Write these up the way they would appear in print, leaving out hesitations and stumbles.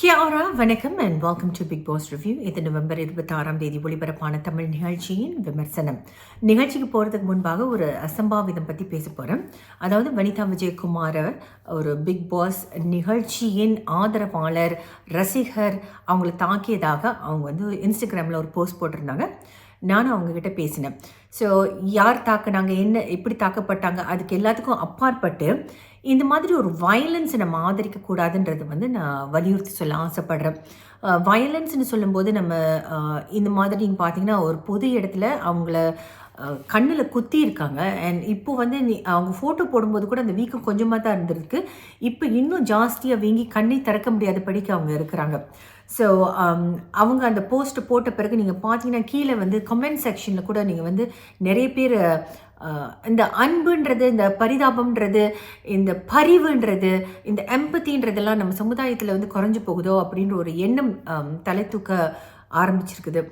Kia ora, vanakkam and welcome to Big Boss Review. இது November 26ஆம் தேதி ஒளிபரப்பான தமிழ் நிகழ்ச்சியின் விமர்சனம். நிகழ்ச்சிக்கு போகிறதுக்கு முன்பாக ஒரு அசம்பாவிதம் பற்றி பேச போகிறேன். அதாவது வனிதா விஜயகுமார் ஒரு பிக் பாஸ் நிகழ்ச்சியின் ஆதரவாளர், ரசிகர் அவங்களை தாக்கியதாக அவங்க வந்து இன்ஸ்டாகிராமில் ஒரு போஸ்ட் போட்டிருந்தாங்க. நானும் அவங்கக்கிட்ட பேசினேன். ஸோ யார் தாக்குனாங்க, என்ன எப்படி தாக்கப்பட்டாங்க, அதுக்கு எல்லாத்துக்கும் அப்பாற்பட்டு இந்த மாதிரி ஒரு வயலன்ஸை நம்ம ஆதரிக்கக்கூடாதுன்றது வந்து நான் வலியுறுத்தி சொல்ல ஆசைப்படுறேன். வயலன்ஸ்னு சொல்லும்போது நம்ம இந்த மாதிரி நீங்கள் பார்த்தீங்கன்னா ஒரு பொது இடத்துல அவங்கள கண்ணில் குத்தி இருக்காங்க. அண்ட் இப்போ வந்து அவங்க ஃபோட்டோ போடும்போது கூட அந்த வீக்கம் கொஞ்சமாக தான் இருந்திருக்கு. இப்போ இன்னும் ஜாஸ்தியாக வீங்கி கண்ணை திறக்க முடியாத படிக்க அவங்க இருக்கிறாங்க. ஸோ அவங்க அந்த போஸ்ட் போட்ட பிறகு நீங்கள் பார்த்தீங்கன்னா கீழே வந்து கமெண்ட் செக்ஷனில் கூட நீங்கள் வந்து நிறைய பேர் இந்த அன்புன்றது, இந்த பரிதாபம்ன்றது, இந்த பரிவுன்றது, இந்த எம்பத்தின்றதெல்லாம் நம்ம சமுதாயத்தில் வந்து குறைஞ்சு போகுதோ அப்படின்ற ஒரு எண்ணம் தலை தூக்க ஆரம்பிச்சிருக்குது.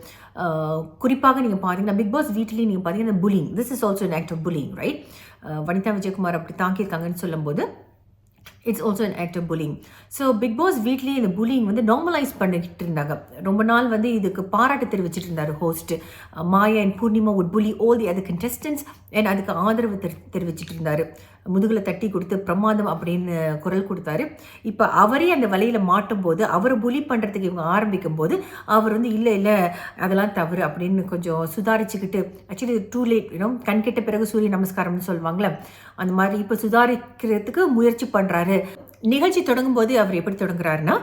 குறிப்பாக நீங்கள் பார்த்தீங்கன்னா பிக் பாஸ் வீட்லேயும் நீங்கள் பார்த்தீங்கன்னா bullying, this is also an act of bullying, right? Vanitha Vijayakumar அப்படி தாக்கியிருக்காங்கன்னு சொல்லும்போது it's also an act of bullying. So Bigg Boss வீட்லேயே இந்த புல்லிங் வந்து நார்மலைஸ் பண்ணிக்கிட்டு இருந்தாங்க. ரொம்ப நாள் வந்து இதுக்கு பாராட்டு தெரிவிச்சிட்டு இருந்தார் host. Maya and Poornima would bully all the other contestants and அதுக்கு ஆதரவு தெரிவிச்சிட்டு இருந்தார். முதுகில் தட்டி கொடுத்து பிரமாதம் அப்படின்னு குரல் கொடுத்தாரு. இப்போ அவரே அந்த வலையில் மாட்டும் போது, அவரை புலி பண்ணுறதுக்கு இவங்க ஆரம்பிக்கும் போது அவர் வந்து இல்லை அதெல்லாம் தவறு அப்படின்னு கொஞ்சம் சுதாரிச்சுக்கிட்டு, ஆக்சுவலி டூ லேட், கண் கெட்ட பிறகு சூரிய நமஸ்காரம்னு சொல்லுவாங்களே, அந்த மாதிரி இப்போ சுதாரிக்கிறதுக்கு முயற்சி பண்ணுறாரு. நிகழ்ச்சி தொடங்கும் போது அவர் எப்படி தொடங்குறாருன்னா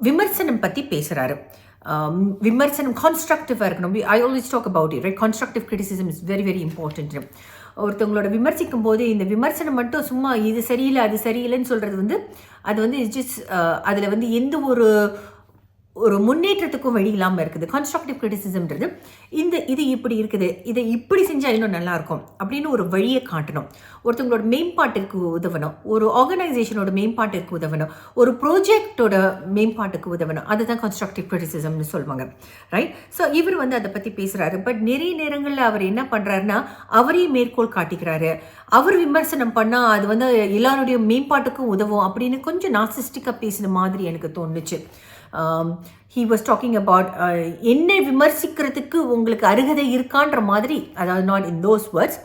விமர்சனம் பற்றி பேசுகிறாரு. விமர்சனம் கான்ஸ்ட்ரக்டிவாக இருக்கணும். I always talk about it, right? Constructive criticism is very very important. ஒருத்தவங்களோட விமர்சிக்கும் போது இந்த விமர்சனம் மட்டும் சும்மா இது சரியில்லை அது சரியில்லைன்னு சொல்கிறது வந்து அது வந்து இட்ஸ் ஜஸ்ட் அதில் வந்து எந்த ஒரு முன்னேற்றத்துக்கும் வழி இல்லாமல் இருக்குது. கான்ஸ்ட்ரக்டிவ் கிரிட்டிசிசம்ன்றது இது இப்படி இருக்குது, இதை இப்படி செஞ்சால் இன்னும் நல்லாயிருக்கும் அப்படின்னு ஒரு வழியை காட்டணும். ஒருத்தவங்களோட மேம்பாட்டிற்கு உதவணும், ஒரு ஆர்கனைசேஷனோட மேம்பாட்டிற்கு உதவணும், ஒரு ப்ராஜெக்டோட மேம்பாட்டுக்கு உதவணும். அதுதான் கான்ஸ்ட்ரக்டிவ் கிரிட்டிசிசம்னு சொல்லுவாங்க, ரைட்? ஸோ இவர் வந்து அதை பற்றி பேசுகிறாரு. பட் நிறைய நேரங்களில் அவர் என்ன பண்ணுறாருன்னா அவரையும் மேற்கோள் காட்டிக்கிறாரு. அவர் விமர்சனம் பண்ணால் அது வந்து எல்லாருடைய மேம்பாட்டுக்கும் உதவும் அப்படின்னு கொஞ்சம் நார்சிஸ்டிக்காக பேசின மாதிரி எனக்கு தோணுச்சு. he was talking about என்னை விமர்சிக்கிறதுக்கு உங்களுக்கு அருகதை இருக்கான்ற மாதிரி, அதாவது not in those words,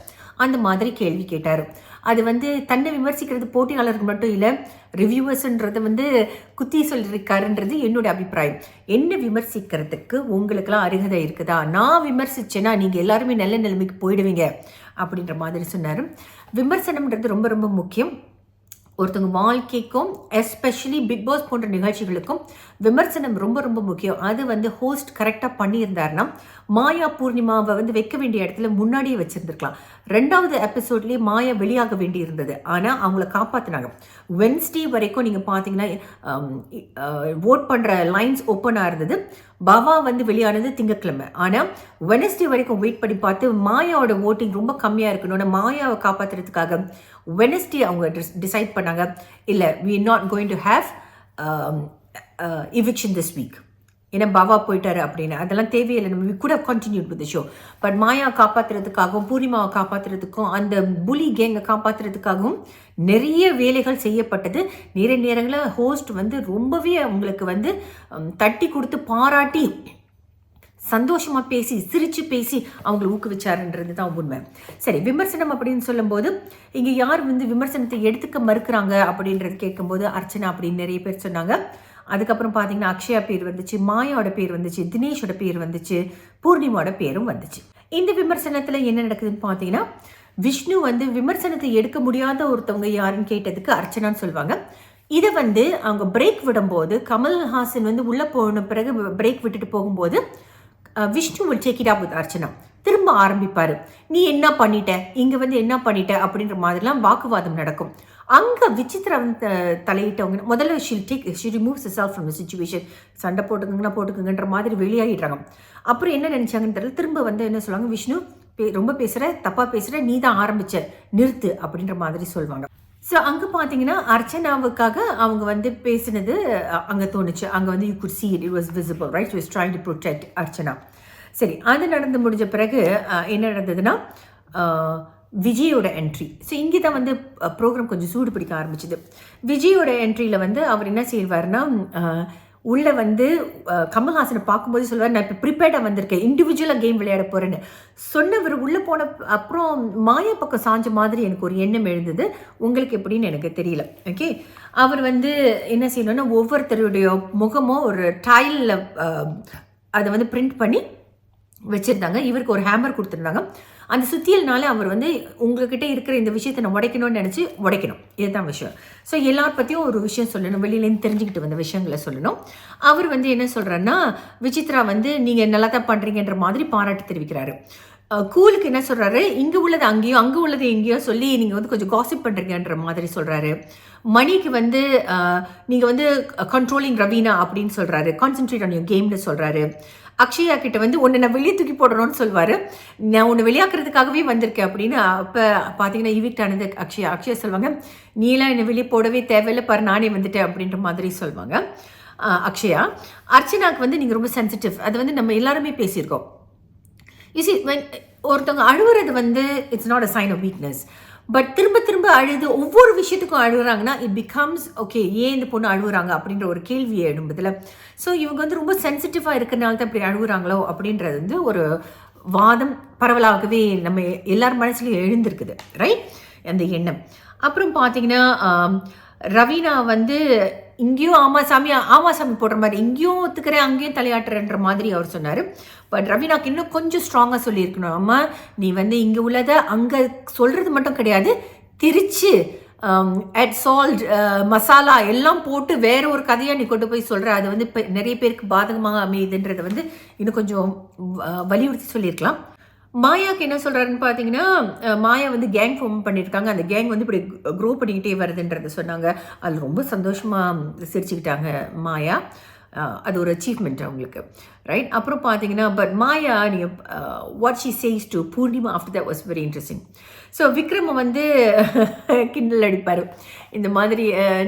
அந்த மாதிரி கேள்வி கேட்டார். அது வந்து தன்னை விமர்சிக்கிறது போட்டியாளருக்கு மட்டும் இல்லை, ரிவ்யூவர்ஸ்ன்றது வந்து குத்தி சொல்லியிருக்காருன்றது என்னுடைய அபிப்பிராயம். என்னை விமர்சிக்கிறதுக்கு உங்களுக்கெல்லாம் அருகதை இருக்குதா? நான் விமர்சிச்சேன்னா நீங்கள் எல்லாருமே நல்ல நிலைமைக்கு போயிடுவீங்க அப்படின்ற மாதிரி சொன்னார். விமர்சனம்ன்றது ரொம்ப ரொம்ப முக்கியம். ஒருத்தவங்க வாழ்க்கைக்கும் எஸ்பெஷலி பிக் பாஸ் போன்ற நிகழ்ச்சிகளுக்கும் விமர்சனம் ரொம்ப ரொம்ப முக்கியம். அது வந்து ஹோஸ்ட் கரெக்டாக பண்ணியிருந்தாருன்னா மாயா பூர்ணிமாவை வந்து வைக்க வேண்டிய இடத்துல முன்னாடியே வச்சுருந்துருக்கலாம். 2வது எபிசோட்லேயே மாயா வெளியாக வேண்டி இருந்தது, ஆனால் அவங்கள காப்பாற்றினாங்க. வென்ஸ்டே வரைக்கும் நீங்கள் பார்த்தீங்கன்னா ஓட் பண்ணுற லைன்ஸ் ஓப்பனாக இருந்தது. பவா வந்து வெளியானது திங்கட்கிழமை, ஆனால் வெனஸ்டே வரைக்கும் வெயிட் பண்ணி பார்த்து மாயாவோட ஓட்டிங் ரொம்ப கம்மியாக இருக்கணும்னு மாயாவை காப்பாற்றுறதுக்காக வெனஸ்டே அவங்க டிசைட் பண்ணாங்க, இல்லை we are not going to have eviction this week, ஏன்னா பவா போயிட்டாரு அப்படின்னு. அதெல்லாம் தேவையில்லை, நம்ம we could have continued with the show. But Maya காப்பாற்றுறதுக்காகவும் பூர்ணிமாவை காப்பாற்றுறதுக்கும் அந்த புலி கேங்கை காப்பாற்றுறதுக்காகவும் நிறைய வேலைகள் செய்யப்பட்டது. நிறைய நேரங்களில் ஹோஸ்ட் வந்து ரொம்பவே அவங்களுக்கு வந்து தட்டி கொடுத்து பாராட்டி சந்தோஷமாக பேசி சிரித்து பேசி அவங்களை ஊக்குவிச்சாருன்றது தான் உண்மை. சரி, விமர்சனம் அப்படின்னு சொல்லும்போது இங்கே யார் வந்து விமர்சனத்தை எடுத்துக்க மறுக்கிறாங்க அப்படின்றது கேட்கும்போது அர்ச்சனா அப்படின்னு நிறைய பேர் சொன்னாங்க. அதுக்கப்புறம் பார்த்தீங்கன்னா அக்ஷயா பேர் வந்துச்சு, மாயாவோட பேர் வந்துச்சு, தினேஷோட பேர் வந்துச்சு, பூர்ணிமாவோட பேரும் வந்துச்சு. இந்த விமர்சனத்தில் என்ன நடக்குதுன்னு பார்த்தீங்கன்னா விஷ்ணு வந்து விமர்சனத்தை எடுக்க முடியாத ஒருத்தவங்க யாருன்னு கேட்டதுக்கு அர்ச்சனான்னு சொல்லுவாங்க. இதை வந்து அவங்க பிரேக் விடும்போது கமல்ஹாசன் வந்து உள்ளே போன பிறகு பிரேக் விட்டுட்டு போகும்போது Vishnu will take it up with Archana. திரும்ப ஆரம்பிப்பார், நீ என்ன பண்ணிட்ட, இங்கே வந்து என்ன பண்ணிட்ட அப்படின்ற மாதிரிலாம் வாக்குவாதம் நடக்கும். அங்கே விசித்ரா வந்து தலையிட்டவங்க முதல்ல she removes herself from the situation. சண்டை போட்டுக்குங்கன்ற மாதிரி வெளியாகிடுறாங்க. அப்புறம் என்ன நினச்சாங்கன்னு தெரியல, திரும்ப வந்து என்ன சொல்லுவாங்க, விஷ்ணு ரொம்ப பேசுகிற, தப்பாக பேசுகிற, நீ தான் ஆரம்பிச்ச, நிறுத்து அப்படின்ற மாதிரி சொல்லுவாங்க. ஸோ அங்கே பார்த்தீங்கன்னா அர்ச்சனாவுக்காக அவங்க வந்து பேசினது அங்கே தோணுச்சு. அங்கே வந்து you good see it was visible, right? She was trying to protect Archana. சரி, அது நடந்து முடிஞ்ச பிறகு என்ன நடந்ததுன்னா விஜயோட என்ட்ரி. ஸோ இங்கே தான் வந்து ப்ரோக்ராம் கொஞ்சம் சூடு பிடிக்க ஆரம்பிச்சுது. விஜயோட என்ட்ரியில் வந்து அவர் என்ன செய்வார்னா உள்ளே வந்து கமல்ஹாசனை பார்க்கும்போது சொல்லுவார், நான் இப்போ ப்ரிப்பேர்டாக வந்திருக்கேன், இண்டிவிஜுவலாக கேம் விளையாட போகிறேன்னு சொன்னவர் உள்ளே போன அப்புறம் மாயா பக்கம் சாஞ்ச மாதிரி எனக்கு ஒரு எண்ணம் எழுந்தது. உங்களுக்கு எப்படின்னு எனக்கு தெரியல. ஓகே, அவர் வந்து என்ன செய்யணும்னா ஒவ்வொருத்தருடைய முகமும் ஒரு டைலில் அதை வந்து பிரிண்ட் பண்ணி வச்சுருந்தாங்க. இவருக்கு ஒரு ஹேமர் கொடுத்துருந்தாங்க. அந்த சுத்தியல்னால அவர் வந்து உங்ககிட்ட இருக்கிற இந்த விஷயத்தை நான் உடைக்கணும்னு நினச்சி உடைக்கணும். இதுதான் விஷயம். ஸோ எல்லார் பற்றியும் ஒரு விஷயம் சொல்லணும், வெளியிலேருந்து தெரிஞ்சுக்கிட்டு வந்த விஷயங்களை சொல்லணும். அவர் வந்து என்ன சொல்கிறாருன்னா, விசித்ரா வந்து நீங்கள் நல்லா தான் பண்ணுறீங்கன்ற மாதிரி பாராட்டு தெரிவிக்கிறாரு. கூலுக்கு என்ன சொல்கிறாரு, இங்கே உள்ளது அங்கேயோ அங்கே உள்ளது எங்கேயோ சொல்லி நீங்கள் வந்து கொஞ்சம் காசிப் பண்ணுறீங்கன்ற மாதிரி சொல்கிறாரு. மணிக்கு வந்து நீங்கள் வந்து கண்ட்ரோலிங் ரவீனா அப்படின்னு சொல்கிறாரு, கான்சென்ட்ரேட் ஆன் யூர் கேம்னு சொல்கிறாரு. அக்ஷயா கிட்ட வந்து உன்னை நான் வெளியே தூக்கி போடணும்னு சொல்வார், நான் உன்னை வெளியாக்குறதுக்காகவே வந்திருக்கேன் அப்படின்னு. அப்போ பார்த்தீங்கன்னா இவிக்ட் ஆனது அக்ஷயா சொல்லுவாங்க, நீலாம் என்னை வெளியே போடவே தேவையில்லை பாரு, நானே வந்துட்டேன் அப்படின்ற மாதிரி சொல்லுவாங்க அக்ஷயா. அர்ச்சனாவுக்கு வந்து நீங்கள் ரொம்ப சென்சிட்டிவ், அது வந்து நம்ம எல்லாருமே பேசியிருக்கோம். யூசி ஒருத்தவங்க அழுவுறது வந்து it's not a sign of weakness. But திரும்ப திரும்ப அழுது ஒவ்வொரு விஷயத்துக்கும் அழுகுறாங்கன்னா இட் பிகம்ஸ் ஓகே, ஏன் இந்த பொண்ணு அழுகுறாங்க அப்படின்ற ஒரு கேள்வியை எழும்புதில். ஸோ இவங்க வந்து ரொம்ப சென்சிட்டிவாக இருக்கிறனால தான் இப்படி அழுகுறாங்களோ அப்படின்றது வந்து ஒரு வாதம் பரவலாகவே நம்ம எல்லார் மனசுலையும் எழுந்திருக்குது, ரைட், அந்த எண்ணம். அப்புறம் பார்த்தீங்கன்னா ரவீனா வந்து இங்கேயும் ஆமாசாமி போடுற மாதிரி இங்கேயும் ஒத்துக்கிறேன் அங்கேயும் தலையாட்டுறன்ற மாதிரி அவர் சொன்னார். பட் ரவீனாக்கு இன்னும் கொஞ்சம் ஸ்ட்ராங்காக சொல்லியிருக்கணும், அம்மா நீ வந்து இங்கே உள்ளதை அங்கே சொல்கிறது மட்டும் கிடையாது, திரிச்சு அட் சால்ட் மசாலா எல்லாம் போட்டு வேற ஒரு கதையாக நீ கொண்டு போய் சொல்கிற, அது வந்து இப்போ நிறைய பேருக்கு பாதகமாக அமையுதுன்றதை வந்து இன்னும் கொஞ்சம் வலியுறுத்தி சொல்லியிருக்கலாம். மாயாவுக்கு என்ன சொல்கிறாருன்னு பார்த்தீங்கன்னா, மாயா வந்து கேங் ஃபார்ம் பண்ணியிருக்காங்க, அந்த கேங் வந்து இப்படி க்ரோ பண்ணிக்கிட்டே வருதுன்றதை சொன்னாங்க. அதில் ரொம்ப சந்தோஷமாக சிரிச்சுக்கிட்டாங்க மாயா. அது ஒரு அச்சீவ்மெண்ட் அவங்களுக்கு, ரைட். அப்புறம் பார்த்தீங்கன்னா பட் மாயா நீங்கள் what she says to Poornima after that was very interesting. So Vikram வந்து கிண்டல் அடிப்பார், இந்த மாதிரி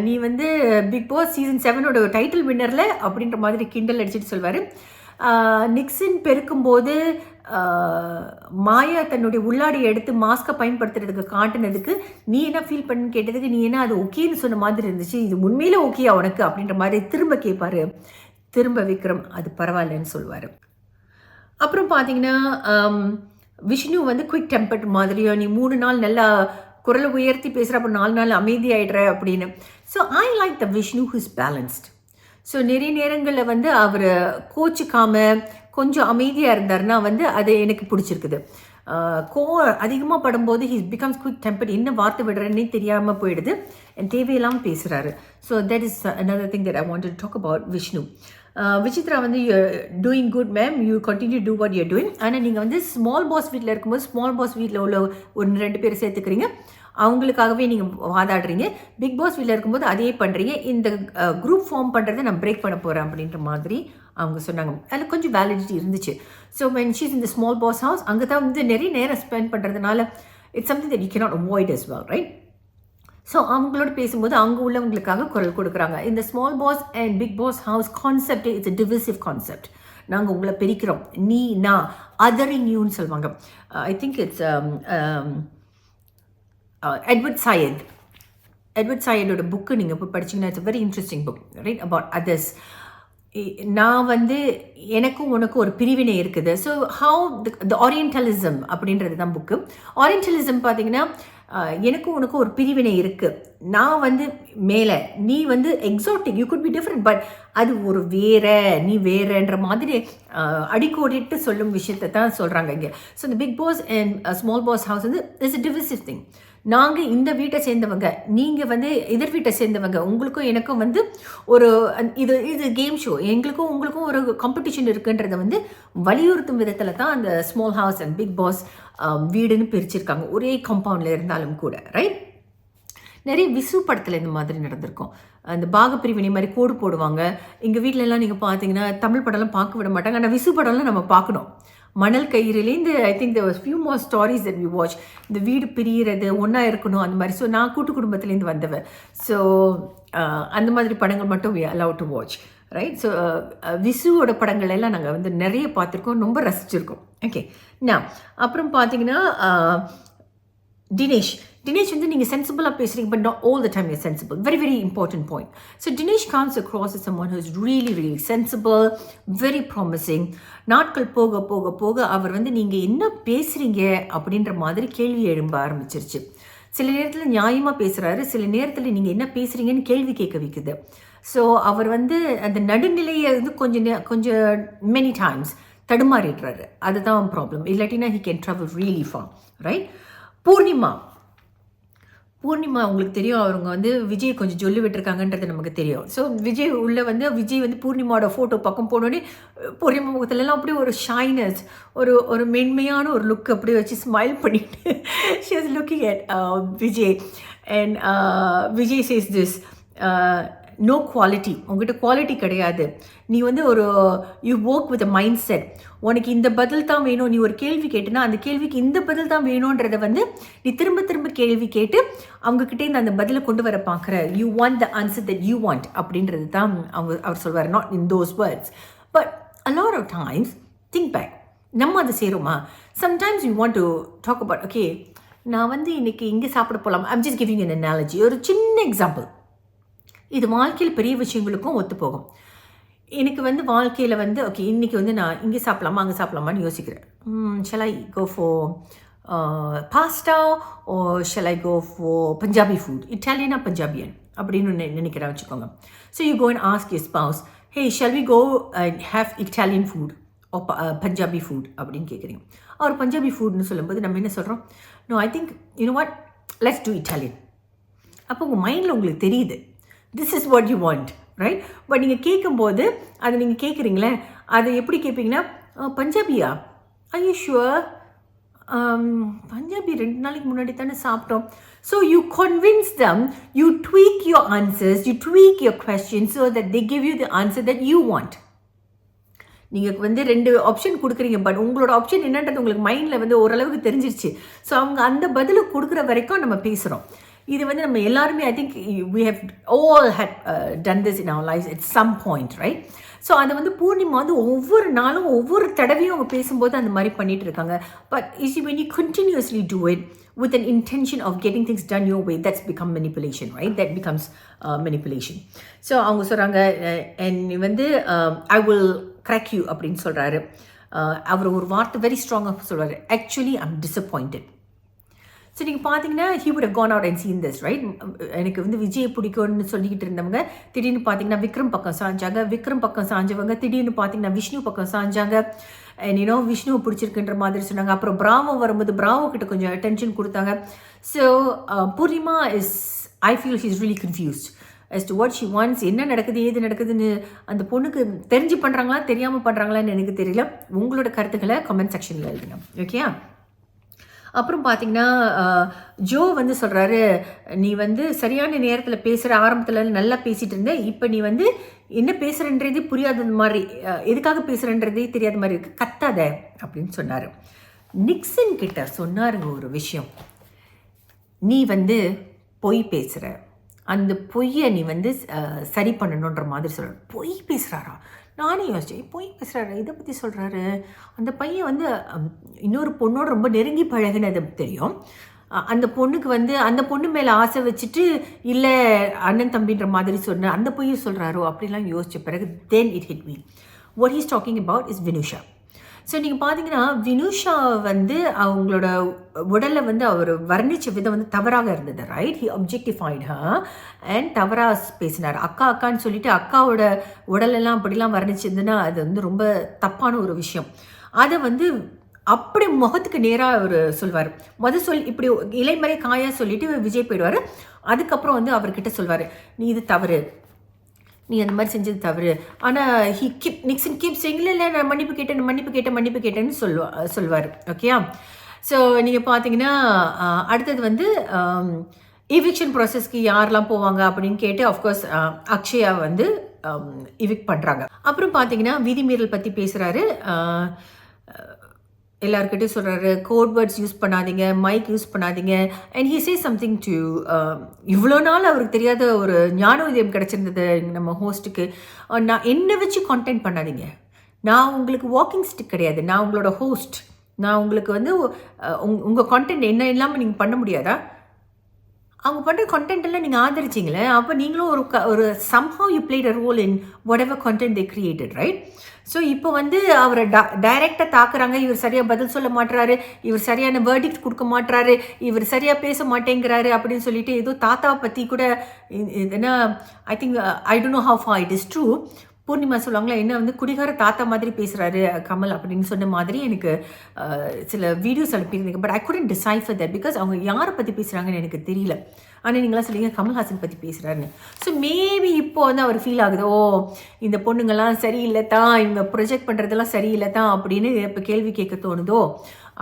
நீ வந்து பிக் பாஸ் சீசன் 7 டைட்டில் வின்னரில் அப்படின்ற மாதிரி கிண்டல் அடிச்சுட்டு சொல்வார். நிக்சன் பெருக்கும்போது மாயா தன்னுடைய உள்ளாடி எடுத்து மாஸ்கை பயன்படுத்துறதுக்கு காட்டினதுக்கு நீ என்ன ஃபீல் பண்ணு கேட்டதுக்கு நீ என்ன அது ஓகேன்னு சொன்ன மாதிரி இருந்துச்சு, இது உண்மையிலே ஓகேயா உனக்கு அப்படின்ற மாதிரி திரும்ப கேட்பாரு. திரும்ப விக்ரம் அது பரவாயில்லன்னு சொல்லுவார். அப்புறம் பார்த்தீங்கன்னா விஷ்ணு வந்து குயிக் டெம்பர்ட் மாதிரியோ, நீ 3 நாள் நல்லா குரலை உயர்த்தி பேசுகிற, அப்புறம் 4 நாள் அமைதியாயிடுற அப்படின்னு. So I like the Vishnu who is balanced. So நிறைய நேரங்களில் வந்து அவர் கோச்சிக்காம கொஞ்சம் அமைதியாக இருந்தார்னா வந்து அது எனக்கு பிடிச்சிருக்குது. அதிகமாக படும்போது ஹீ பிகம்ஸ் குயிக் டெம்பர்ட், என்ன வார்த்தை விடுறேன்னே தெரியாமல் போயிடுது, தேவையெல்லாம் பேசுகிறாரு. So that is another thing that I wanted to talk about Vishnu. Vichitra வந்து doing good ma'am, you continue to what you're doing. ஆனால் நீங்கள் வந்து ஸ்மால் பாஸ் வீட்டில் இருக்கும்போது ஸ்மால் பாஸ் வீட்டில் உள்ள 1-2 பேர் சேர்த்துக்கிறீங்க, அவங்களுக்காகவே நீங்கள் வாதாடுறீங்க. பிக் பாஸ் வீட்டில் இருக்கும்போது அதே பண்ணுறீங்க. இந்த குரூப் ஃபார்ம் பண்ணுறதை நான் பிரேக் பண்ண போகிறேன் அப்படின்ற மாதிரி அவங்க சொன்னாங்க. அதில் கொஞ்சம் வேலிடிட்டி இருந்துச்சு. So when she's in the small boss house, அங்கே தான் வந்து நிறைய நேரம் ஸ்பெண்ட் பண்ணுறதுனால it's something that you cannot avoid as well, right? So அவங்களோட பேசும்போது அங்கே உள்ளவங்களுக்காக குரல் கொடுக்குறாங்க. இந்த small boss and big boss house concept it's a divisive concept. நாங்கள் உங்களை பிரிக்கிறோம், நீ நான் அதரிங் யூன்னு சொல்லுவாங்க. ஐ திங்க் இட்ஸ் எட்வர்ட் சையடோட புக்கு நீங்கள் போய் படிச்சிங்கன்னா it's very interesting book, right, about others. நான் வந்து எனக்கும் உனக்கும் ஒரு பிரிவினை இருக்குது. ஸோ ஹவு த ஓரியன்டலிசம் அப்படின்றது தான் புக்கு. ஓரியன்டலிசம் பார்த்தீங்கன்னா எனக்கும் உனக்கும் ஒரு பிரிவினை இருக்குது, நான் வந்து மேலே, நீ வந்து exotic, you could be different, but அது ஒரு வேற, நீ வேறன்ற மாதிரி அடிக்கோடிட்டு சொல்லும் விஷயத்தை தான் சொல்கிறாங்க இங்கே. ஸோ இந்த Bigg Boss and small boss house வந்து இட்ஸ் a divisive thing. நாங்கள் இந்த வீட்டை சேர்ந்தவங்க, நீங்கள் வந்து எதிர் வீட்டை சேர்ந்தவங்க, உங்களுக்கும் எனக்கும் வந்து ஒரு இது கேம் ஷோ, எங்களுக்கும் உங்களுக்கும் ஒரு காம்படிஷன் இருக்குன்றதை வந்து வலியுறுத்தும் விதத்தில் தான் அந்த small house and big Boss வீடுன்னு பிரிச்சிருக்காங்க, ஒரே காம்பவுண்டில் இருந்தாலும் கூட, ரைட். நிறைய விசு படத்தில் இந்த மாதிரி நடந்திருக்கும். அந்த பாகப்பிரிவினை மாதிரி கோடு போடுவாங்க. எங்கள் வீட்டிலலாம் நீங்கள் பார்த்தீங்கன்னா தமிழ் படம்லாம் பார்க்க விட மாட்டாங்க, ஆனால் விசு படம்லாம் நம்ம பார்க்கணும். மணல் கயிறுலேருந்து I think there was few more stories that we watch. இந்த வீடு பிரிகிறது, ஒன்றா இருக்கணும், அந்த மாதிரி. ஸோ நான் கூட்டு குடும்பத்துலேருந்து வந்தவன். ஸோ அந்த மாதிரி படங்கள் மட்டும் we allowed to watch, right. So விசுவோட படங்கள் எல்லாம் நாங்கள் வந்து நிறைய பார்த்துருக்கோம், ரொம்ப ரசிச்சிருக்கோம். ஓகே, நான் அப்புறம் பார்த்தீங்கன்னா Dinesh வந்து நீங்கள் சென்சிபிளாக பேசுகிறீங்க, but not all the time you're sensible. Very, very important point. So Dinesh comes across as someone who is really, really sensible, very promising. நாட்கள் போக போக போக அவர் வந்து நீங்கள் என்ன பேசுகிறீங்க அப்படின்ற மாதிரி கேள்வி எழும்ப ஆரம்பிச்சிருச்சு. சில நேரத்தில் நியாயமாக பேசுகிறாரு, சில நேரத்தில் நீங்கள் என்ன பேசுகிறீங்கன்னு கேள்வி கேட்க வைக்குது. ஸோ அவர் வந்து அந்த நடுநிலையை வந்து கொஞ்சம் மெனி டைம்ஸ் தடுமாறிடுறாரு. அதுதான் ப்ராப்ளம். இல்லாட்டினா he can travel really far, right? Purnima உங்களுக்கு தெரியும், அவங்க வந்து விஜய் கொஞ்சம் சொல்லி விட்டுருக்காங்கன்றது நமக்கு தெரியும். ஸோ விஜய் வந்து பூர்ணிமாவோட ஃபோட்டோ பக்கம் போனோடனே பூர்ணிமா முகத்துலலாம் அப்படியே ஒரு ஷைனஸ், ஒரு மென்மையான ஒரு லுக் அப்படியே வச்சு ஸ்மைல் பண்ணிட்டு she was looking at Vijay. And Vijay says this, no quality, உங்ககிட்ட குவாலிட்டி கிடையாது. நீ வந்து you work with a mindset. உனக்கு இந்த பதில் தான் வேணும். நீ ஒரு கேள்வி கேட்டுனா அந்த கேள்விக்கு இந்த பதில் தான் வேணுன்றதை வந்து நீ திரும்ப திரும்ப கேள்வி கேட்டு அவங்கக்கிட்டே அந்த பதிலை கொண்டு வர பார்க்குற. You want the answer that you want அப்படின்றது தான் அவர் சொல்வார். Not in those words, but a lot of times think back. நம்ம அதை செய்கிறோமா? Sometimes you want to talk about, okay நான் வந்து இன்னைக்கு இங்கே சாப்பிட போகலாம். I'm just giving an analogy, ஒரு சின்ன எக்ஸாம்பிள். இது வாழ்க்கையில் பெரிய விஷயங்களுக்கும் ஒத்து போகும். எனக்கு வந்து வாழ்க்கையில் வந்து ஓகே இன்றைக்கி வந்து நான் இங்கே சாப்பிட்லாமா அங்கே சாப்பிட்லாமான்னு யோசிக்கிறேன். Shall I go for pasta or shall I go for Punjabi food, இட்டாலியனா பஞ்சாபியன் அப்படின்னு நினைக்கிறேன் வச்சுக்கோங்க. So you go and ask your spouse, hey shall we go and have Italian food or Punjabi food அப்படின்னு கேட்குறீங்க. அவர் பஞ்சாபி ஃபுட்னு சொல்லும்போது நம்ம என்ன சொல்கிறோம்? No I think you know what, let's do Italian. அப்போ உங்கள் மைண்டில் உங்களுக்கு தெரியுது this is what you want, right? But நீங்கள் கேட்கும்போது அதை நீங்கள் கேட்குறீங்களே, அதை எப்படி கேட்பீங்கன்னா, பஞ்சாபியா, are you sure? பஞ்சாபி 2 நாளைக்கு முன்னாடி தானே சாப்பிட்டோம். So you convince them, you tweak your answers, you tweak your questions so that they give you the answer that you want. நீங்கள் வந்து 2 ஆப்ஷன் கொடுக்குறீங்க, பட் உங்களோட ஆப்ஷன் என்னன்றது உங்களுக்கு மைண்டில் வந்து ஓரளவுக்கு தெரிஞ்சிருச்சு. ஸோ அவங்க அந்த பதிலை கொடுக்குற வரைக்கும் நம்ம பேசுகிறோம். இது வந்து நம்ம எல்லாருமே I think we have all had done this in our lives at some point, right? So அதை வந்து பூர்ணிமா வந்து ஒவ்வொரு நாளும் ஒவ்வொரு தடவையும் அவங்க பேசும்போது அந்த மாதிரி பண்ணிட்டு இருக்காங்க. But when you continuously do it with an intention of getting things done your way, that's become manipulation, right? That becomes manipulation. So அவங்க சொல்கிறாங்க, and வந்து I will crack you அப்படின்னு சொல்கிறாரு. அவர் ஒரு வார்த்தை வெரி ஸ்ட்ராங்காக சொல்கிறாரு, ஆக்சுவலி ஐம் டிசப்பாயிண்டட். ஸோ நீங்கள் பார்த்தீங்கன்னா he would have gone out and seen this, right? எனக்கு வந்து விஜய் பிடிக்கும்னு சொல்லிக்கிட்டு இருந்தவங்க திடீர்னு பார்த்தீங்கன்னா விக்ரம் பக்கம் சாஞ்சாங்க, விக்ரம் பக்கம் சாஞ்சவங்க திடீர்னு பார்த்தீங்கன்னா விஷ்ணு பக்கம் சாஞ்சாங்க. அண்ட் யூனோ விஷ்ணுவை பிடிச்சிருக்குன்ற மாதிரி சொன்னாங்க. அப்புறம் பிராவோ வரும்போது பிராவோ கிட்ட கொஞ்சம் அட்டென்ஷன் கொடுத்தாங்க. So Poornima I feel she is really confused as to what she wants. என்ன நடக்குது ஏது நடக்குதுன்னு அந்த பொண்ணுக்கு தெரிஞ்சு பண்ணுறாங்களா தெரியாமல் பண்ணுறாங்களான்னு எனக்கு தெரியல. உங்களோட கருத்துக்களை கமெண்ட் செக்ஷனில் எழுதுங்க, ஓகேயா? அப்புறம் பார்த்தீங்கன்னா ஜோ வந்து சொல்கிறாரு, நீ வந்து சரியான நேரத்தில் பேசுகிற, ஆரம்பத்தில் நல்லா பேசிகிட்டு இருந்த, இப்போ நீ வந்து என்ன பேசுகிறன்றதே புரியாத மாதிரி, எதுக்காக பேசுகிறன்றதே தெரியாத மாதிரி இருக்குது, கத்தாத அப்படின்னு சொன்னார். நிக்சன் கிட்ட சொன்னாருங்க ஒரு விஷயம், நீ வந்து பொய் பேசுகிற, அந்த பொய்யை நீ வந்து சரி பண்ணணுன்ற மாதிரி சொல்கிறார். பொய் பேசுகிறாரா? நானே யோசிச்சேன், பொய் பேசுகிறாரு, இதை பற்றி சொல்கிறாரு. அந்த பையன் வந்து இன்னொரு பொண்ணோட ரொம்ப நெருங்கி பழகினது தெரியும். அந்த பொண்ணுக்கு வந்து அந்த பொண்ணு மேலே ஆசை வச்சுட்டு இல்லை அண்ணன் தம்பின்ற மாதிரி சொன்ன அந்த பொய்யை சொல்கிறாரோ அப்படிலாம் யோசித்த பிறகு then it hit me. What he's talking about is Vinusha. So நீங்கள் பார்த்தீங்கன்னா வினுஷா வந்து அவங்களோட உடலை வந்து அவர் வர்ணித்த விதம் வந்து தவறாக இருந்தது, ரைட்? ஹி அப்ஜெக்டிஃபைட் ஹர் அண்ட் தவறாக பேசினார். அக்கான்னு சொல்லிட்டு அக்காவோட உடலெல்லாம் அப்படிலாம் வர்ணிச்சிருந்துன்னா அது வந்து ரொம்ப தப்பான ஒரு விஷயம். அதை வந்து அப்படி முகத்துக்கு நேராக அவர் சொல்வார். இப்படி இலைமறை காயாக சொல்லிட்டு விஜய் போயிடுவார். அதுக்கப்புறம் வந்து அவர்கிட்ட சொல்வார், நீ இது தவறு, நீ அந்த மாதிரி செஞ்சது தவறு. ஆனால் நிக்சன் கீப் சேயிங், இல்லை நான் மன்னிப்பு கேட்டேன்னு சொல்வார், ஓகேயா? ஸோ நீங்கள் பார்த்தீங்கன்னா அடுத்தது வந்து எவிக்ஷன் ப்ராசஸ்க்கு யாரெல்லாம் போவாங்க அப்படின்னு கேட்டு ஆஃப்கோர்ஸ் அக்ஷயா வந்து எவிக்ட் பண்ணுறாங்க. அப்புறம் பார்த்தீங்கன்னா விதிமீறல் பற்றி பேசுகிறாரு. எல்லாருக்கிட்டையும் சொல்கிறாரு, கோட் வேர்ட்ஸ் யூஸ் பண்ணாதீங்க, மைக் யூஸ் பண்ணாதீங்க. And he say something to, இவ்வளோ நாள் அவருக்கு தெரியாத ஒரு ஞான உதயம் கிடச்சிருந்தது நம்ம ஹோஸ்ட்டுக்கு. நான் என்னை வச்சு கான்டென்ட் பண்ணாதீங்க, நான் உங்களுக்கு வாக்கிங் ஸ்டிக் கிடையாது, நான் உங்களோட ஹோஸ்ட், நான் உங்களுக்கு வந்து உங்கள் கான்டென்ட் என்ன இல்லாமல் நீங்கள் பண்ண முடியாதா? அவங்க பண்ணுற கண்டென்ட் எல்லாம் நீங்கள் ஆதரிச்சிங்களே, அப்போ நீங்களும் ஒரு somehow you played a role in whatever content they created, right? So இப்போ வந்து அவரை டைரெக்டாக தாக்குறாங்க. இவர் சரியாக பதில் சொல்ல மாட்டுறாரு, இவர் சரியான வேர்டிக்ட் கொடுக்க மாட்டுறாரு, இவர் சரியாக பேச மாட்டேங்கிறாரு அப்படின்னு சொல்லிட்டு ஏதோ தாத்தாவை பற்றி கூட ஏன்னா I think I don't know how far it is true. Poornima சொல்லுவாங்களா, என்ன வந்து குடிகார தாத்தா மாதிரி பேசுகிறாரு கமல் அப்படின்னு சொன்ன மாதிரி எனக்கு சில வீடியோஸ் அனுப்பியிருந்தீங்க. But I couldn't decipher that because அவங்க யாரை பற்றி பேசுகிறாங்கன்னு எனக்கு தெரியல. ஆனால் நீங்களாம் சொல்லிங்க கமல்ஹாசன் பற்றி பேசுகிறாருன்னு. ஸோ மேபி இப்போ வந்து அவர் ஃபீல் ஆகுது, ஓ இந்த பொண்ணுங்கள்லாம் சரியில்லை தான், இவங்க ப்ரொஜெக்ட் பண்ணுறதெல்லாம் சரியில்லை தான் அப்படின்னு இப்போ கேள்வி கேட்க தோணுதோ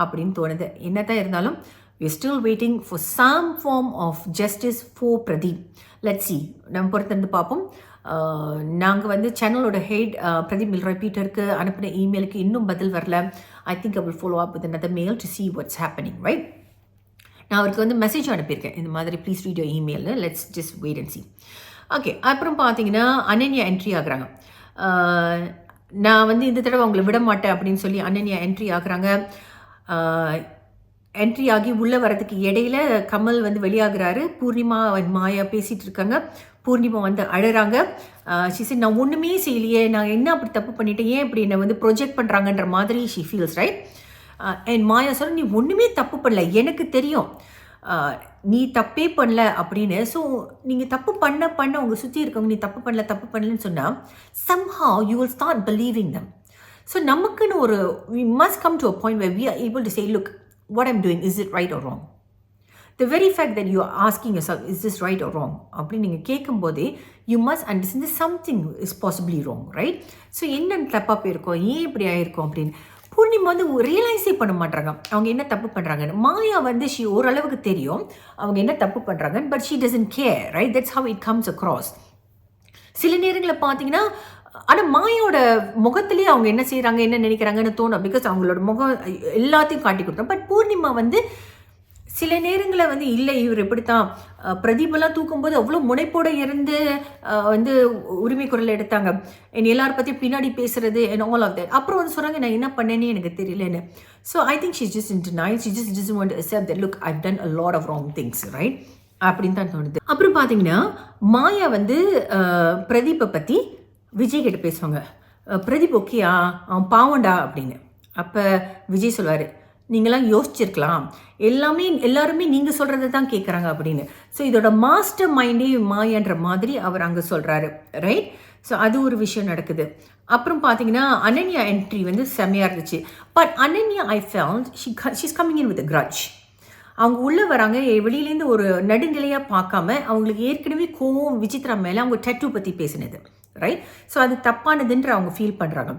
அப்படின்னு தோணுது. என்ன தான் இருந்தாலும் we are still waiting for some form of justice for Pradeep. Let's see. நம்ம பொறுத்திருந்து பார்ப்போம். நாங்கள் வந்து சேனலோட ஹெட் பிரதீப் மில்ராய் பீட்டருக்கு அனுப்பின இமெயிலுக்கு இன்னும் பதில் வரல. ஐ think I will follow up with another mail to see what's happening, right? நான் அவருக்கு வந்து மெசேஜ் அனுப்பியிருக்கேன், இந்த மாதிரி please read your email, let's just wait and see. Okay, அப்புறம் பார்த்தீங்கன்னா அனன்யா என்ட்ரி ஆகுறாங்க. நான் வந்து இந்த தடவை அவங்கள விட மாட்டேன் அப்படின்னு சொல்லி அனன்யா என்ட்ரி ஆகுறாங்க. என்ட்ரி ஆகி உள்ளே வரதுக்கு இடையில கமல் வந்து வெளியாகிறாரு. பூர்ணிமா மாயா பேசிகிட்டு இருக்காங்க. பூர்ணிமா வந்து அழறாங்க. ஷி நான் ஒன்றுமே செய்யலையே, நான் என்ன அப்படி தப்பு பண்ணிட்டேன், ஏன் இப்படி என்னை வந்து ப்ரொஜெக்ட் பண்ணுறாங்கன்ற மாதிரி ஷி ஃபீல்ஸ், ரைட்? என் மாயா சொல்ல, நீ ஒன்றுமே தப்பு பண்ணல, எனக்கு தெரியும் நீ தப்பே பண்ணல அப்படின்னு. ஸோ நீங்கள் தப்பு பண்ண உங்கள் சுற்றி இருக்கவங்க நீ தப்பு பண்ணலன்னு சொன்னால் somehow you will start believing them. So நமக்குன்னு we must come to a point where we are able to say, look, what I'm doing, is it right or wrong? The very fact that you are asking yourself, is this right or wrong? அப்படின்னு நீங்கள் கேட்கும்போதே you must understand that something is possibly wrong, right? So என்னென்ன தப்பாக போயிருக்கோம், ஏன் இப்படி ஆயிருக்கோம் அப்படின்னு பூர்ணிமா வந்து ரியலைஸே பண்ண மாட்டாங்க அவங்க என்ன தப்பு பண்ணுறாங்கன்னு. மாயா வந்து ஓரளவுக்கு தெரியும் அவங்க என்ன தப்பு பண்ணுறாங்கன்னு, but she doesn't care, right? That's how it comes across. சில நேரங்களில் பார்த்தீங்கன்னா ஆனால் மாயோட முகத்திலேயே அவங்க என்ன செய்கிறாங்க என்ன நினைக்கிறாங்கன்னு தோணும், பிகாஸ் அவங்களோட முகம் எல்லாத்தையும் காட்டி கொடுத்தோம். பட் பூர்ணிமா வந்து சில நேரங்களில் வந்து இல்லை இவர் இப்படித்தான் பிரதீபெல்லாம் தூக்கும்போது அவ்வளோ முனைப்போடு இருந்து வந்து உரிமை குரல் எடுத்தாங்க, என் எல்லாரும் பற்றி பின்னாடி பேசுறது and all of that. அப்புறம் வந்து சொல்கிறாங்க நான் என்ன பண்ணேன்னு எனக்கு தெரியலன்னு. So I think she just in denial. She just doesn't want to accept that, look, I've done a lot of wrong things, right? அப்படின்னு தான் தோணுது. அப்புறம் பார்த்தீங்கன்னா மாயா வந்து பிரதீப்பை பற்றி விஜய் கிட்ட பேசுவாங்க. பிரதீப் ஓகேயா, அவன் பாவண்டா அப்படின்னு. அப்போ விஜய் சொல்லுவார், நீங்களாம் யோசிச்சிருக்கலாம், எல்லாருமே நீங்கள் சொல்கிறது தான் கேட்குறாங்க அப்படின்னு. ஸோ இதோட மாஸ்டர் மைண்டே மாயன்ற மாதிரி அவர் அங்கே சொல்கிறாரு, ரைட்? ஸோ அது ஒரு விஷயம் நடக்குது. அப்புறம் பார்த்தீங்கன்னா அனன்யா என்ட்ரி வந்து செம்மையாக இருந்துச்சு. But Ananya I found she's coming in with a grudge. அவங்க உள்ளே வராங்க, வெளியிலேருந்து ஒரு நடுநிலையாக பார்க்காம அவங்களுக்கு ஏற்கனவே கோவம் விசித்ரா மேலே அவங்க டேட்டூ பற்றி பேசினது, ரைட்? ஸோ அது தப்பானதுன்ற அவங்க ஃபீல் பண்ணுறாங்க.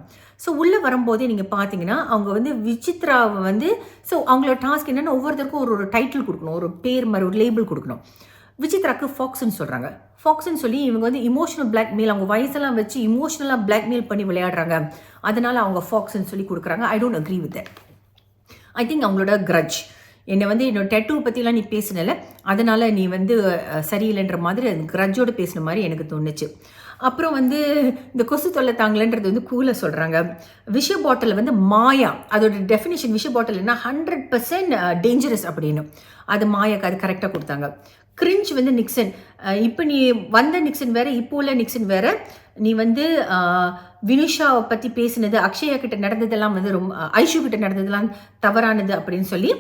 ஸோ உள்ளே வரும்போதே நீங்கள் பார்த்தீங்கன்னா அவங்க வந்து விசித்ராவை வந்து ஸோ அவங்களோட டாஸ்க் என்னென்னா ஒவ்வொருத்தருக்கும் ஒரு டைட்டில் கொடுக்கணும், ஒரு பேர் மாதிரி ஒரு லேபிள் கொடுக்கணும். விசித்ராக்கு ஃபாக்ஸ்ன்னு சொல்கிறாங்க. ஃபாக்ஸ்ன்னு சொல்லி இவங்க வந்து இமோஷனல் பிளாக்மெயில், அவங்க வயசெல்லாம் வச்சு இமோஷனலாக பிளாக்மெயில் பண்ணி விளையாடுறாங்க, அதனால் அவங்க ஃபாக்ஸ்ன்னு சொல்லி கொடுக்குறாங்க. I don't agree with that. I think அவங்களோட கிரட்ஜ், என்னை வந்து என்னோட டேட்டூ பற்றிலாம் நீ பேசினல, அதனால் நீ வந்து சரியில்லைன்ற மாதிரி அது கிரட்ஜோடு பேசின மாதிரி எனக்கு தோணுச்சு. அப்புறம் வந்து இந்த கொசு தொல்லை தாங்கலன்றது வந்து கூல சொல்கிறாங்க. விஷ பாட்டில் வந்து மாயா, அதோட டெஃபினேஷன் விஷ பாட்டில் என்ன 100% டேஞ்சரஸ் அப்படின்னு, அது மாயாக்கு அது கரெக்டாக கொடுத்தாங்க. கிரிஞ்ச் வந்து நிக்சன், இப்போ நீ வந்த நிக்சன் வேறு, இப்போ உள்ள நிக்சன் வேறு. நீ வந்து வினுஷாவை பற்றி பேசினது, அக்ஷயா கிட்ட நடந்ததெல்லாம் வந்து ரொம்ப, ஐஷு கிட்ட நடந்ததெல்லாம் தவறானது அப்படின்னு சொல்லி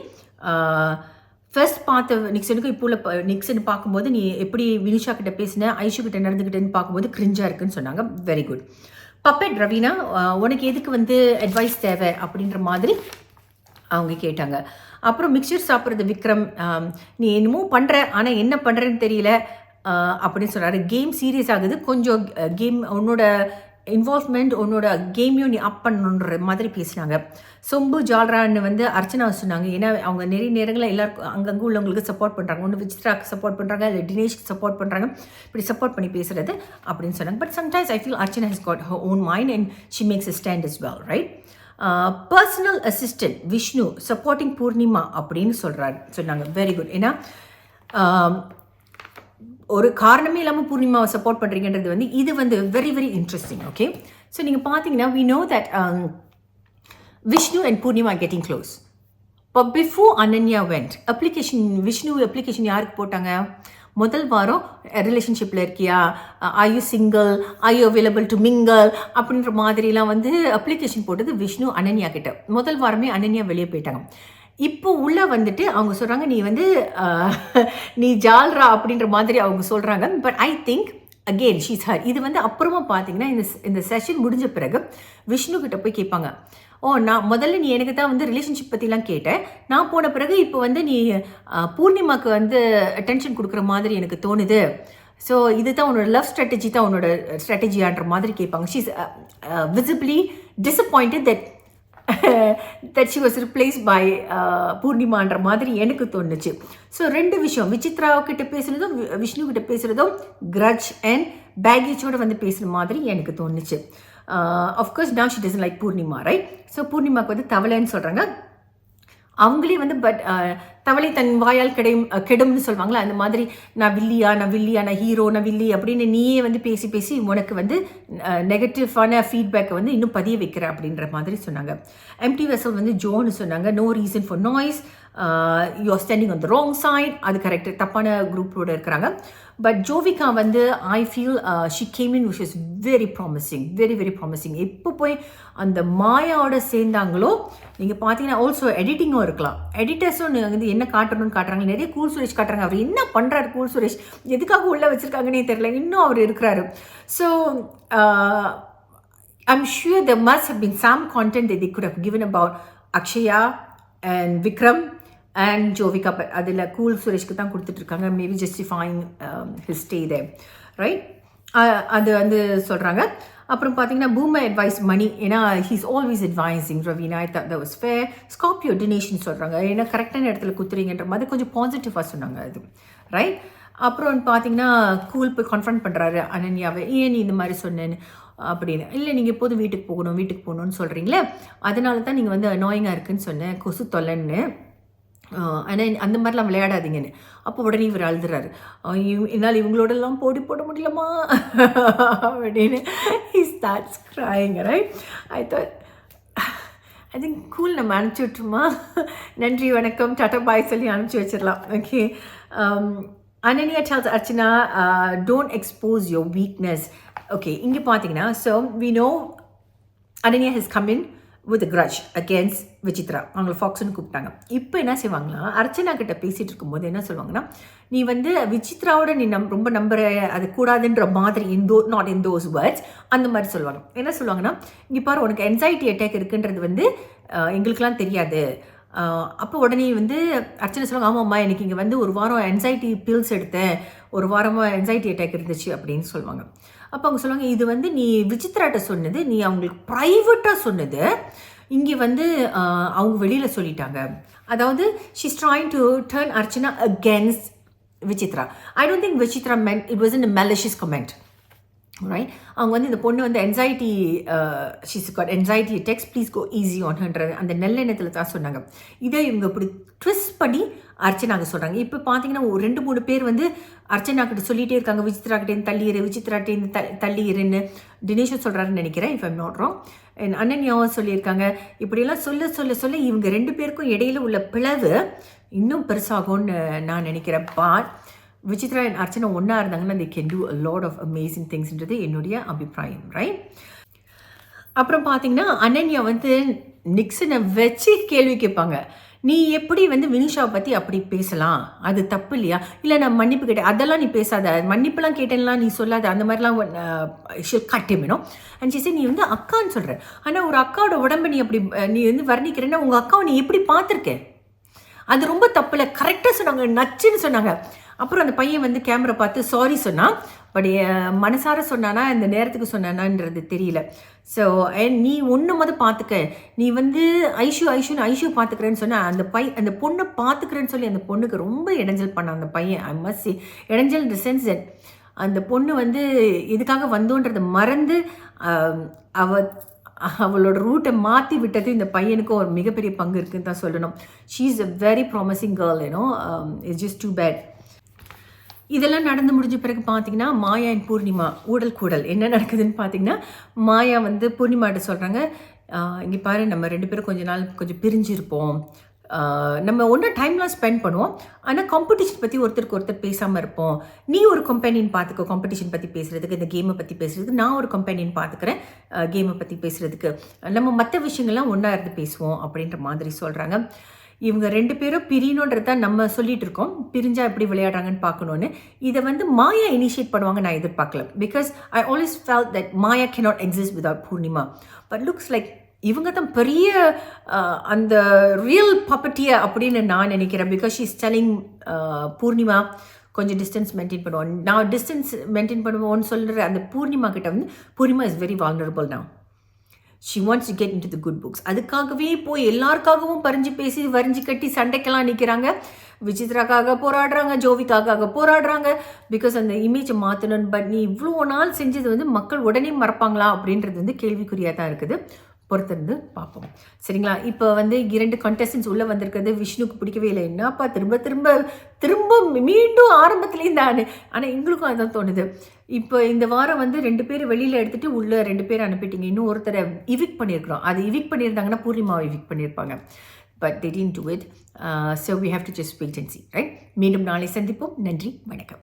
ஃபர்ஸ்ட் பார்த்த நிக்சனுக்கு இப்போ உள்ள நிக்சன் பார்க்கும்போது நீ எப்படி வினுஷா கிட்ட பேசின, ஐஷு கிட்ட நடந்துக்கிட்டேன்னு பார்க்கும்போது கிரிஞ்சாக இருக்குன்னு சொன்னாங்க. Very good. பப்பெட் ரவீனா, உனக்கு எதுக்கு வந்து அட்வைஸ் தேவை அப்படின்ற மாதிரி அவங்க கேட்டாங்க. அப்புறம் மிக்சர் சாப்பிட்றது விக்ரம், நீ என்னமோ பண்ணுற ஆனால் என்ன பண்ணுறேன்னு தெரியல அப்படின்னு சொன்னார். கேம் சீரியஸ் ஆகுது, கொஞ்சம் கேம் உன்னோட இன்வால்வ்மெண்ட் உன்னோட கேமையும் நீ அப் பண்ணணுன்ற மாதிரி பேசினாங்க. சொம்பு ஜால்ரான்னு வந்து அர்ச்சனா சொன்னாங்க. ஏன்னா அவங்க நிறைய நேரங்களில் எல்லாருக்கும் அங்கங்கே உள்ளவங்களுக்கு சப்போர்ட் பண்ணுறாங்க, ஒன்று விசித்ராக்கு சப்போர்ட் பண்ணுறாங்க, இல்லை தினேஷ்க்கு சப்போர்ட் பண்ணுறாங்க, இப்படி சப்போர்ட் பண்ணி பேசுகிறது அப்படின்னு சொன்னாங்க. But sometimes I feel Archana has got her own mind and she makes a stand as well, right? Personal assistant Vishnu supporting Poornima அப்படின்னு சொன்னாங்க. Very good. ஏன்னா ஒரு காரணமே இல்லாமல் பூர்ணிமாவை சப்போர்ட் பண்ணுறீங்கன்றது வந்து இது வந்து very very interesting. Okay, so நீங்கள் பார்த்தீங்கன்னா we know that Vishnu and Purnima are getting close. But before Ananya went, Vishnu application யாருக்கு போட்டாங்க? முதல் வாரம் ரிலேஷன்ஷிப்பில் இருக்கியா, are you single, are you available to mingle அப்படின்ற மாதிரிலாம் வந்து அப்ளிகேஷன் போட்டது விஷ்ணு அனன்யா கிட்ட. முதல் வாரமே அனன்யா வெளியே போயிட்டாங்க. இப்போ உள்ளே வந்துட்டு அவங்க சொல்கிறாங்க நீ வந்து நீ ஜால்ரா அப்படின்ற மாதிரி அவங்க சொல்கிறாங்க. But I think again she's her. இது வந்து அப்புறமா பார்த்தீங்கன்னா இந்த செஷன் முடிஞ்ச பிறகு விஷ்ணு கிட்ட போய் கேட்பாங்க, நான் முதல்ல நீ எனக்கு தான் வந்து ரிலேஷன்ஷிப் பற்றிலாம் கேட்டேன், நான் போன பிறகு இப்போ வந்து நீ பூர்ணிமாவுக்கு வந்து அட்டென்ஷன் கொடுக்குற மாதிரி எனக்கு தோணுது, ஸோ இதுதான் உன்னோட லவ் ஸ்ட்ராட்டஜி தான் உன்னோட ஸ்ட்ராட்டஜியான்ற மாதிரி கேட்பாங்க. She's visibly disappointed that she was replaced by பூர்ணிமான்ற மாதிரி எனக்கு தோணுச்சு. ஸோ ரெண்டு விஷயம், விசித்ராவுக்கிட்ட பேசுகிறதும் விஷ்ணு கிட்ட பேசுகிறதும் கிரட்ஜ் அண்ட் பேகேஜோடு வந்து பேசுகிற மாதிரி எனக்கு தோணுச்சு. Of course now she doesn't like Poornima, right? So பூர்ணிமாவுக்கு வந்து தவளைன்னு சொல்கிறாங்க. அவங்களே வந்து பட் தவளை தன் வாயால் கெடும்னு சொல்லுவாங்களா, அந்த மாதிரி நான் வில்லியா, நான் ஹீரோ, நான் வில்லி அப்படின்னு நீயே வந்து பேசி பேசி உனக்கு வந்து நெகட்டிவான ஃபீட்பேக்கை வந்து இன்னும் பதிய வைக்கிற அப்படின்ற மாதிரி சொன்னாங்க. எம்டி வெசல் வந்து ஜோன்னு சொன்னாங்க, no reason for noise, you are standing on the wrong side, அது கரெக்டு, தப்பான குரூப்போடு இருக்கிறாங்க. பட் ஜோவிகா வந்து I feel she came in which is very promising, very very promising. எப்போ போய் அந்த மாயாவோட சேர்ந்தாங்களோ நீங்கள் பார்த்தீங்கன்னா ஆல்சோ எடிட்டிங்கும் இருக்கலாம், எடிட்டர்ஸும் வந்து என்ன காட்டணும்னு காட்டுறாங்க, நிறைய கூல் சுரேஷ் காட்டுறாங்க. அவர் என்ன பண்ணுறாரு கூல் சுரேஷ், எதுக்காக உள்ளே வச்சுருக்காங்கன்னே தெரியல, இன்னும் அவர் இருக்கிறாரு. So I'm sure there must have been some content that they could have given about Akshaya and Vikram and Jovika, but அதில் கூல் சுரேஷ்க்கு தான் கொடுத்துட்ருக்காங்க, maybe justifying his stay there, right? அது வந்து சொல்கிறாங்க. அப்புறம் பார்த்தீங்கன்னா பூமை அட்வைஸ் மணி, ஏன்னா he's always advising Raveena, I thought that was fair. Scorpio donation சொல்கிறாங்க, ஏன்னா கரெக்டான இடத்துல குத்துறீங்கன்ற மாதிரி கொஞ்சம் பாசிட்டிவாக சொன்னாங்க அது, ரைட்? அப்புறம் பார்த்தீங்கன்னா கூல் போய் கான்ஃபரண்ட் பண்ணுறாரு அனன்யாவை, ஏன் நீ இந்த மாதிரி சொன்னேன்னு அப்படின்னு. இல்லை நீங்கள் எப்போதும் வீட்டுக்கு போகணும்னு சொல்கிறீங்களே, அதனால தான் நீங்கள் வந்து அனாயிங்காக இருக்குன்னு சொன்னேன், கொசு தொல்லைன்னு, ஆனால் அந்த மாதிரிலாம் விளையாடாதீங்கன்னு. அப்போ உடனே இவர் அழுதுறாரு, என்னால் இவங்களோடலாம் போட முடியலமா அப்படின்னு. he starts crying, right? I think cool, நம்ம அனுப்பிச்சி விட்டுருமா, நன்றி வணக்கம் டாட்டா பாய் சொல்லி அனுப்பிச்சி வச்சிடலாம். Okay. Ananya tells Archana, don't expose your weakness. Okay, இங்கே பார்த்தீங்கன்னா, so we know Ananya has come in with a grudge against Vichitra, அவங்கள ஃபாக்ஸ்னு கூப்பிட்டாங்க. இப்போ என்ன செய்வாங்களா, அர்ச்சனா கிட்ட பேசிகிட்டு இருக்கும்போது என்ன சொல்லுவாங்கன்னா, நீ வந்து விசித்ராவோட நீ ரொம்ப நம்புற, அது கூடாதுன்ற மாதிரி, நாட் இன் தோஸ் வேர்ட்ஸ், அந்த மாதிரி சொல்லுவாங்க. என்ன சொல்லுவாங்கன்னா, இங்கே பாரு உனக்கு என்சைட்டி அட்டாக் இருக்குன்றது வந்து எங்களுக்கெல்லாம் தெரியாது. அப்போ உடனே வந்து அர்ச்சனை சொல்லுவாங்க, ஆமாம்மா எனக்கு இங்கே வந்து ஒரு வாரம் என்சைட்டி பில்ஸ் எடுத்தேன், ஒரு வாரமாக என்சைட்டி அட்டாக் இருந்துச்சு அப்படின்னு சொல்லுவாங்க. அப்போ அவங்க சொல்லுவாங்க, இது வந்து நீ விசித்ராட்ட சொன்னது, நீ அவங்களுக்கு ப்ரைவேட்டாக சொன்னது, இங்கே வந்து அவங்க வெளியில் சொல்லிட்டாங்க. அதாவது she's trying to turn Archana against Vichitra. I don't think Vichitra meant it was in a malicious comment, right? அவங்க வந்து இந்த பொண்ணு வந்து anxiety, she's got anxiety attacks, please go easy on ஹர்ன்ற அந்த நல்லெண்ணத்தில் தான் சொன்னாங்க. இதை இவங்க இப்படி ட்விஸ்ட் பண்ணி அர்ச்சனாங்க சொல்கிறாங்க. இப்போ பார்த்தீங்கன்னா ஒரு 2-3 பேர் வந்து அர்ச்சனா கிட்ட சொல்லிகிட்டே இருக்காங்க, விசித்ராக்கிட்டேருந்து தள்ளிடு, விசித்ராட்டேருந்து தள்ளிடுன்னு தினேஷும் சொல்கிறாருன்னு நினைக்கிறேன், இஃப் ஐம் நாட் ராங். அனன்யாவும் சொல்லியிருக்காங்க. இப்படியெல்லாம் சொல்ல இவங்க 2 பேருக்கும் இடையில உள்ள பிளவு இன்னும் பெருசாகும்னு நான் நினைக்கிறேன். பட் விசித்ரா அண்ட் அர்ச்சனா ஒன்றா இருந்தாங்கன்னா they can do a lot of amazing thingsன்றது என்னுடைய அபிப்பிராயம், ரைட்? அப்புறம் பார்த்தீங்கன்னா அனன்யா வந்து நிக்சனை வச்சு கேள்வி கேட்பாங்க, நீ எப்படி வந்து வினிஷாவை பற்றி அப்படி பேசலாம், அது தப்பு இல்லையா, இல்லை நான் மன்னிப்பு கேட்டேன், அதெல்லாம் நீ பேசாத, மன்னிப்புலாம் கேட்டேன்லாம் நீ சொல்லாத, அந்த மாதிரிலாம் கட்டிமிடும். அண்ட் சரி நீ வந்து அக்கான்னு சொல்கிற, ஆனால் ஒரு அக்காவோட உடம்பை நீ அப்படி நீ வந்து வர்ணிக்கிறேன்னா உங்கள் அக்காவை நீ எப்படி பார்த்துருக்க, அது ரொம்ப தப்பில்லை, கரெக்டாக சொன்னாங்க, நச்சுன்னு சொன்னாங்க. அப்புறம் அந்த பையன் வந்து கேமரா பார்த்து சாரி சொன்னான், பட் மனசார சொன்னானா இந்த நேரத்துக்கு சொன்னானான்றது தெரியல. ஸோ நீ ஒன்று மொதல் பார்த்துக்க, நீ வந்து ஐஷு பார்த்துக்கிறேன்னு சொன்னால் அந்த பொண்ணை பார்த்துக்கிறேன்னு சொல்லி அந்த பொண்ணுக்கு ரொம்ப இடைஞ்சல் பண்ணான் அந்த பையன். ஐ மஸ்ட் சே இடைஞ்சல் இன் தி சென்ஸ் தட் அந்த பொண்ணு வந்து எதுக்காக வந்தோன்றதை மறந்து அவளோட ரூட்டை மாற்றி விட்டது இந்த பையனுக்கும் ஒரு மிகப்பெரிய பங்கு இருக்குன்னு தான் சொல்லணும். She is a very promising girl, it's just too bad. இதெல்லாம் நடந்து முடிஞ்ச பிறகு பார்த்தீங்கன்னா மாயா அண்ட் பூர்ணிமா கூடல் என்ன நடக்குதுன்னு பார்த்தீங்கன்னா, மாயா வந்து பூர்ணிமாட்ட சொல்கிறாங்க, இங்கே பாரு நம்ம 2 பேரும் கொஞ்ச நாள் கொஞ்சம் பிரிஞ்சிருப்போம், நம்ம ஒன்றா டைம்லாம் ஸ்பெண்ட் பண்ணுவோம். ஆனால் காம்படிஷன் பற்றி ஒருத்தருக்கு ஒருத்தர் பேசாமல் இருப்போம். நீ ஒரு கம்பெனியன் பார்த்துக்கோ காம்படிஷன் பற்றி பேசுகிறதுக்கு, இந்த கேமை பற்றி பேசுகிறதுக்கு, நான் ஒரு கம்பெனியன் பார்த்துக்கிறேன் கேமை பற்றி பேசுகிறதுக்கு. நம்ம மற்ற விஷயங்கள்லாம் ஒன்றா இருந்து பேசுவோம் அப்படின்ற மாதிரி சொல்கிறாங்க. இவங்க 2 பேரும் பிரியணுன்றத நம்ம சொல்லிட்டு இருக்கோம். பிரிஞ்சா எப்படி விளையாடுறாங்கன்னு பார்க்கணுன்னு. இதை வந்து மாயா இனிஷியேட் பண்ணுவாங்க நான் எதிர்பார்க்கல. Because I always felt that Maya cannot exist without Poornima. But looks like இவங்க தான் பெரிய அந்த ரியல் பப்பட்டியா அப்படின்னு நான் நினைக்கிறேன். Because she is telling Poornima கொஞ்சம் டிஸ்டன்ஸ் மெயின்டைன் பண்ணுவோம். நான் டிஸ்டன்ஸ் மெயின்டைன் பண்ணுவோன்னு சொல்கிற அந்த பூர்ணிமா கிட்ட வந்து Poornima is very vulnerable now. She wants to get into the good books. அதுக்காகவே போய் எல்லாருக்காகவும் பறிஞ்சு பேசி வரிஞ்சு கட்டி சண்டைக்கெல்லாம் நிற்கிறாங்க. விசித்ராக்காக போராடுறாங்க, ஜோவிக்காக போராடுறாங்க. பிகாஸ் அந்த இமேஜை மாற்றணும். பட் நீ இவ்வளோ நாள் செஞ்சது வந்து மக்கள் உடனே மறப்பாங்களா அப்படின்றது வந்து கேள்விக்குறியாக தான் இருக்குது. பொறுத்திருந்து பார்ப்போம். சரிங்களா? இப்போ வந்து 2 கண்டஸ்டன்ஸ் உள்ளே வந்திருக்கிறது விஷ்ணுக்கு பிடிக்கவே இல்லை. என்னப்பா திரும்ப மீண்டும் ஆரம்பத்துலேயும் தான். ஆனால் எங்களுக்கும் அதான் தோணுது. இப்போ இந்த வாரம் வந்து 2 பேர் வெளியில் எடுத்துகிட்டு உள்ளே 2 பேர் அனுப்பிட்டீங்க. இன்னும் ஒருத்தரை இவிக் பண்ணியிருக்கிறோம். அது இவிக் பண்ணியிருந்தாங்கன்னா பூர்ணிமாவை இவிக் பண்ணியிருப்பாங்க. But they didn't do it. So we have to just wait and see, right? மீண்டும் நாளை சந்திப்போம். நன்றி, வணக்கம்.